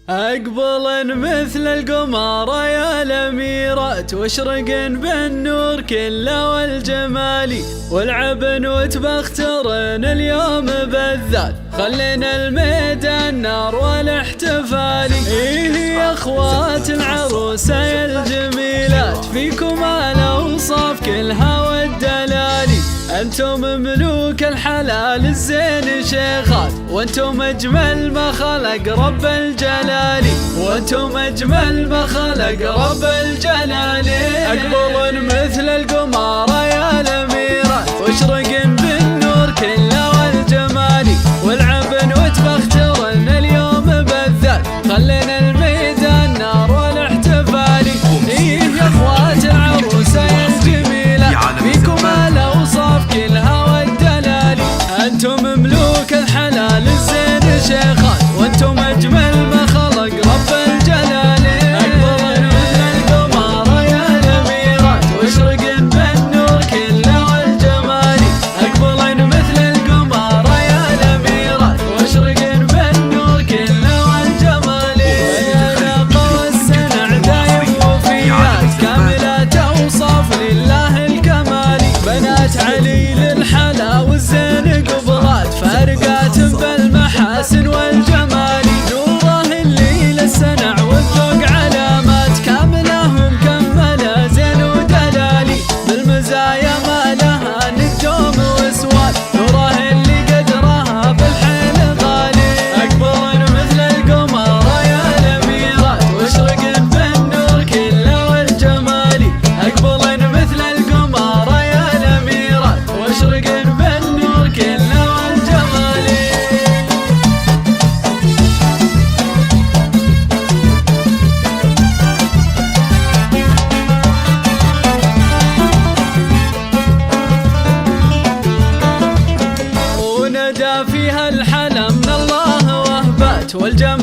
أقبلن مثل القمر يا الأميرات، واشرقن بالنور كله والجمال، والعبن وتبخترن اليوم بالذات، خلينا الميدان نار والاحتفال. إيه يا أخوات العروسة يا الجميلات، فيكم الأوصاف كلها والدلال، أنتم ملوك الحلال الزين شيخات، وأنتم أجمل ما خلق رب الجلال، وأنتم أجمل ما خلق رب الجلال. أقبلن مثل القمر يا الأميرات، واشرقن بالنور كله والجمال، والعبن وتبخترن اليوم بالذات، خلينا الميدان نار والاحتفال. إيه يا أخوات العروسة يا الجميلة، فيكم الأوصاف كلها والدلال، أنتم ملوك الحلال الزين شيخات، وأنتم أجمل ما خلق رب الجلال. أقبلن مثل القمر يا الأميرات، واشرقن بالنور كله والجمال، أقبلن مثل القمر يا الأميرات، واشرقن بالنور كله والجمال. ويا قوسنا دايم وفيات، كاملات أوصاف لله الكمال، بنات علي للحلا والزين قبلات، فارقات بالمحاسن والجمال، نوره اللي للسنع والذوق علامات، كامله ومكمله زين ودلالي، بالمزايا ما لها نجوم وسوال، نوره اللي قدرها بالحيل غالي. أقبلن مثل القمر يا الأميرات، واشرقن بالنور كله والجمال، أقبلن مثل القمر يا الأميرات، واشرقن بالنور كله والجمال. وندى فيها الحلا من الله وهبات، والجمال